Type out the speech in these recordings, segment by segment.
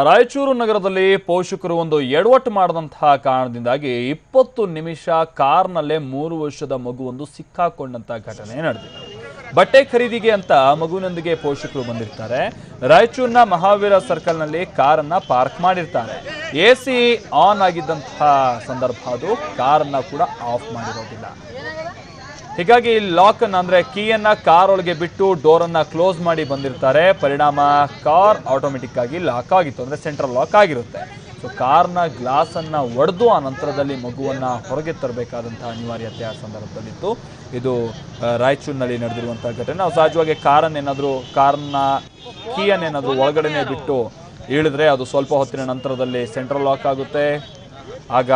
ರಾಯಚೂರು ನಗರದಲ್ಲಿ ಪೋಷಕರು ಒಂದು ಎಡವಟ್ಟು ಮಾಡಿದಂತಹ ಕಾರಣದಿಂದಾಗಿ 20 ನಿಮಿಷ ಕಾರ್ನಲ್ಲೇ 3 ವರ್ಷದ ಮಗುವೊಂದು ಸಿಕ್ಕಾಕೊಂಡಂತ ಘಟನೆ ನಡೆದಿದೆ. ಬಟ್ಟೆ ಖರೀದಿಗೆ ಅಂತ ಮಗುವಿನೊಂದಿಗೆ ಪೋಷಕರು ಬಂದಿರ್ತಾರೆ. ರಾಯಚೂರಿನ ಮಹಾವೀರ ಸರ್ಕಲ್ನಲ್ಲಿ ಕಾರನ್ನ ಪಾರ್ಕ್ ಮಾಡಿರ್ತಾರೆ. ಎಸಿ ಆನ್ ಆಗಿದ್ದಂತಹ ಸಂದರ್ಭ ಅದು ಕಾರನ್ನ ಕೂಡ ಆಫ್ ಮಾಡಿರೋದಿಲ್ಲ. ಹೀಗಾಗಿ ಲಾಕ್ ಅನ್ನು ಅಂದ್ರೆ ಕೀಯನ್ನ ಕಾರ್ ಒಳಗೆ ಬಿಟ್ಟು ಡೋರ್ ಅನ್ನ ಕ್ಲೋಸ್ ಮಾಡಿ ಬಂದಿರ್ತಾರೆ. ಪರಿಣಾಮ ಕಾರ್ ಆಟೋಮೆಟಿಕ್ ಆಗಿ ಲಾಕ್ ಆಗಿತ್ತು, ಅಂದ್ರೆ ಸೆಂಟ್ರಲ್ ಲಾಕ್ ಆಗಿರುತ್ತೆ. ಸೊ ಕಾರ್ನ ಗ್ಲಾಸ್ ಅನ್ನ ಒಡೆದು ಆ ನಂತರದಲ್ಲಿ ಮಗುವನ್ನ ಹೊರಗೆ ತರಬೇಕಾದಂತಹ ಅನಿವಾರ್ಯತೆ ಆ ಸಂದರ್ಭದಲ್ಲಿತ್ತು. ಇದು ರಾಯಚೂರಿನಲ್ಲಿ ನಡೆದಿರುವಂತಹ ಘಟನೆ. ನಾವು ಸಹಜವಾಗಿ ಕಾರ್ನ ಕೀಯನ್ನೇನಾದ್ರೂ ಒಳಗಡೆನೆ ಬಿಟ್ಟು ಇಳಿದ್ರೆ ಅದು ಸ್ವಲ್ಪ ಹೊತ್ತಿನ ನಂತರದಲ್ಲಿ ಸೆಂಟ್ರಲ್ ಲಾಕ್ ಆಗುತ್ತೆ. ಆಗ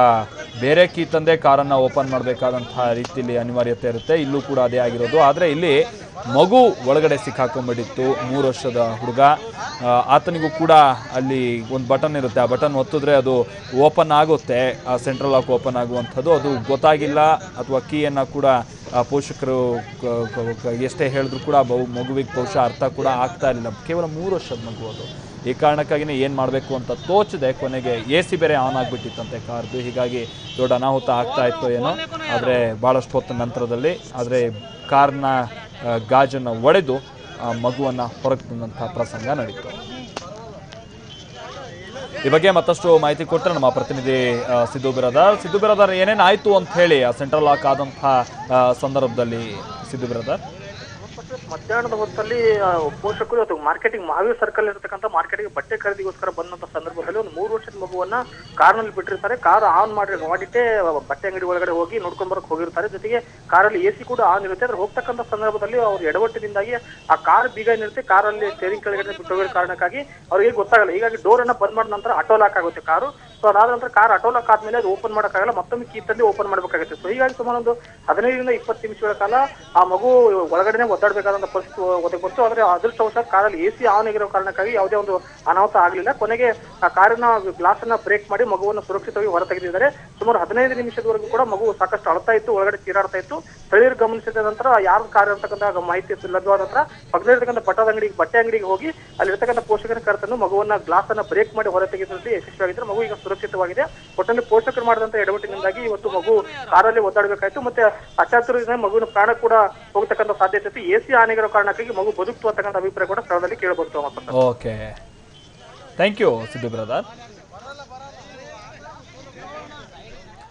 ಬೇರೆ ಕೀ ತಂದೆ ಕಾರನ್ನ ಓಪನ್ ಮಾಡಬೇಕಾದಂತಹ ರೀತಿಯಲ್ಲಿ ಅನಿವಾರ್ಯತೆ ಇರುತ್ತೆ. ಇಲ್ಲೂ ಕೂಡ ಅದೇ ಆಗಿರೋದು. ಆದರೆ ಇಲ್ಲಿ ಮಗು ಒಳಗಡೆ ಸಿಕ್ಕಾಕೊಂಡ್ಬಿಟ್ಟಿತ್ತು. 3 ವರ್ಷದ ಹುಡುಗ. ಆತನಿಗೂ ಕೂಡ ಅಲ್ಲಿ ಒಂದು ಬಟನ್ ಇರುತ್ತೆ. ಆ ಬಟನ್ ಒತ್ತಿದ್ರೆ ಅದು ಓಪನ್ ಆಗುತ್ತೆ, ಆ ಸೆಂಟ್ರಲ್ ಲಾಕ್ ಓಪನ್ ಆಗುವಂಥದ್ದು. ಅದು ಗೊತ್ತಾಗಿಲ್ಲ ಅಥವಾ ಕೀಯನ್ನು ಕೂಡ ಪೋಷಕರು ಎಷ್ಟೇ ಹೇಳಿದ್ರು ಕೂಡ ಮಗುವಿಗೆ ಬಹುಶಃ ಅರ್ಥ ಕೂಡ ಆಗ್ತಾ ಇರಲಿಲ್ಲ. ಕೇವಲ 3 ವರ್ಷದ ಮಗು ಅದು. ಈ ಕಾರಣಕ್ಕಾಗಿಯೇ ಏನು ಮಾಡಬೇಕು ಅಂತ ತೋಚದೆ ಕೊನೆಗೆ ಎಸಿ ಬೇರೆ ಆನ್ ಆಗಿಬಿಟ್ಟಿತ್ತಂತೆ ಕಾರ್ದು. ಹೀಗಾಗಿ ದೊಡ್ಡ ಅನಾಹುತ ಆಗ್ತಾ ಇತ್ತು ಏನೋ. ಆದರೆ ಭಾಳಷ್ಟು ಹೊತ್ತಿನ ನಂತರದಲ್ಲಿ ಆದರೆ ಕಾರ್ನ ಗಾಜನ್ನು ಒಡೆದು ಮಗುವನ್ನು ಹೊರಗೆ ತಂದಂಥ ಪ್ರಸಂಗ ನಡೀತು. ಈ ಬಗ್ಗೆ ಮತ್ತಷ್ಟು ಮಾಹಿತಿ ಕೊಟ್ಟರೆ ನಮ್ಮ ಪ್ರತಿನಿಧಿ ಸಿದ್ದು ಬಿರಾದರ್ ಏನೇನಾಯಿತು ಅಂತ ಹೇಳಿ ಆ ಸೆಂಟ್ರಲ್ ಲಾಕ್ ಆದಂಥ ಸಂದರ್ಭದಲ್ಲಿ ಸಿದ್ದು ಬಿರಾದರ್. ಮಧ್ಯಾಹ್ನದ ಹೊತ್ತಲ್ಲಿ ಪೋಷಕರು ಅಥವಾ ಮಾರ್ಕೆಟಿಂಗ್ ಮಹಾವೀರ ಸರ್ಕಲ್ ಇರತಕ್ಕಂಥ ಮಾರ್ಕೆಟಿಗೆ ಬಟ್ಟೆ ಖರೀದಿಗೋಸ್ಕರ ಬಂದಂತ ಸಂದರ್ಭದಲ್ಲಿ ಒಂದು 3 ವರ್ಷದ ಮಗುವನ್ನ ಕಾರ್ನಲ್ಲಿ ಬಿಟ್ಟಿರ್ತಾರೆ. ಕಾರ್ ಆನ್ ಮಾಡಿಟ್ಟೆ ಬಟ್ಟೆ ಅಂಗಡಿ ಒಳಗಡೆ ಹೋಗಿ ನೋಡ್ಕೊಂಡ್ ಬರಕ್ ಹೋಗಿರ್ತಾರೆ. ಜೊತೆಗೆ ಕಾರಲ್ಲಿ ಎಸಿ ಕೂಡ ಆನ್ ಇರುತ್ತೆ. ಅದ್ರ ಹೋಗ್ತಕ್ಕಂಥ ಸಂದರ್ಭದಲ್ಲಿ ಅವ್ರ ಎಡವಟ್ಟಿನಿಂದಾಗಿ ಆ ಕಾರ್ ಬೀಗ ಏನಿರುತ್ತೆ ಕಾರಲ್ಲಿ ಸ್ಟೇರಿಂಗ್ ಕೆಳಗಡೆ ಬಿಟ್ಟೋಗಿರೋ ಕಾರಣಕ್ಕಾಗಿ ಅವ್ರಿಗೆ ಗೊತ್ತಾಗಲ್ಲ. ಹೀಗಾಗಿ ಡೋರ್ ಅನ್ನ ಬಂದ್ ಮಾಡಿದ ನಂತರ ಆಟೋ ಲಾಕ್ ಆಗುತ್ತೆ ಕಾರು. ಸೊ ಅದಾದ ನಂತರ ಕಾರ್ ಆಟೋ ಲಾಕ್ ಆದ್ಮೇಲೆ ಅದು ಓಪನ್ ಮಾಡೋಕ್ಕಾಗಲ್ಲ, ಮತ್ತೊಮ್ಮೆ ಕೀ ತಂದು ಓಪನ್ ಮಾಡ್ಬೇಕಾಗುತ್ತೆ. ಸೊ ಹೀಗಾಗಿ ಸುಮಾರು ಒಂದು 15ರಿಂದ 20 ನಿಮಿಷಗಳ ಕಾಲ ಆ ಮಗು ಒಳಗಡೆ ಒದ್ದಾಡಬೇಕಾದಂತ ಪರಿಸ್ಥಿತಿ ಒದಗಿ ಬಂತು. ಆದ್ರೆ ಅದೃಷ್ಟವಶಾತ್ ಕಾರಲ್ಲಿ ಎಸಿ ಆನ್ ಆಗಿರೋ ಕಾರಣಕ್ಕಾಗಿ ಯಾವುದೇ ಒಂದು ಅನಾಹುತ ಆಗಲಿಲ್ಲ. ಕೊನೆಗೆ ಆ ಕಾರಿನ ಗ್ಲಾಸ್ ಅನ್ನ ಬ್ರೇಕ್ ಮಾಡಿ ಮಗುವನ್ನು ಸುರಕ್ಷಿತವಾಗಿ ಹೊರ ತೆಗೆದಿದ್ದಾರೆ. ಸುಮಾರು 15 ನಿಮಿಷದವರೆಗೂ ಕೂಡ ಮಗು ಸಾಕಷ್ಟು ಅಳ್ತಾ ಇತ್ತು, ಒಳಗಡೆ ಚೀರಾಡ್ತಾ ಇತ್ತು. ಸ್ಥಳೀಯರು ಗಮನಿಸಿದ ನಂತರ ಯಾರು ಕಾರ್ ಇರತಕ್ಕಂಥ ಮಾಹಿತಿ ಲಭ್ಯವಾದ ನಂತರ ಪಕ್ಕದಲ್ಲಿರ್ತಕ್ಕಂಥ ಬಟ್ಟೆ ಅಂಗಡಿಗೆ ಹೋಗಿ ಅಲ್ಲಿರ್ತಕ್ಕಂಥ ಪೋಷಕರ ಕರೆತಂದು ಮಗುವನ್ನ ಗ್ಲಾಸ್ ಅನ್ನ ಬ್ರೇಕ್ ಮಾಡಿ ಹೊರ ತೆಗೆದಲ್ಲಿ ಯಶಸ್ವಿಯಾಗಿದ್ರೆ. ಮಗು ಈಗ ಸುರಕ್ಷಿತವಾಗಿದೆ. ಒಟ್ಟಲ್ಲಿ ಪೋಷಕರು ಮಾಡಿದಂತ ಎಡವಟ್ಟಿನಿಂದಾಗಿ ಇವತ್ತು ಮಗು ಕಾರಲ್ಲಿ ಒದ್ದಾಡಬೇಕಾಯ್ತು. ಮತ್ತೆ ಅಚಾತುರ್ಯದಿಂದ ಮಗುವಿನ ಪ್ರಾಣ ಕೂಡ ಹೋಗತಕ್ಕಂಥ ಸಾಧ್ಯತೆ ಇತ್ತು. ಎಸಿ ಆನೆಗಿರೋ ಕಾರಣಕ್ಕಾಗಿ ಮಗು ಬದುಕ್ತು ಅಂತಕ್ಕಂಥ ಅಭಿಪ್ರಾಯ ಕೂಡ ಸ್ಥಳದಲ್ಲಿ ಕೇಳಬಹುದು. Okay, thank you Siddu brother.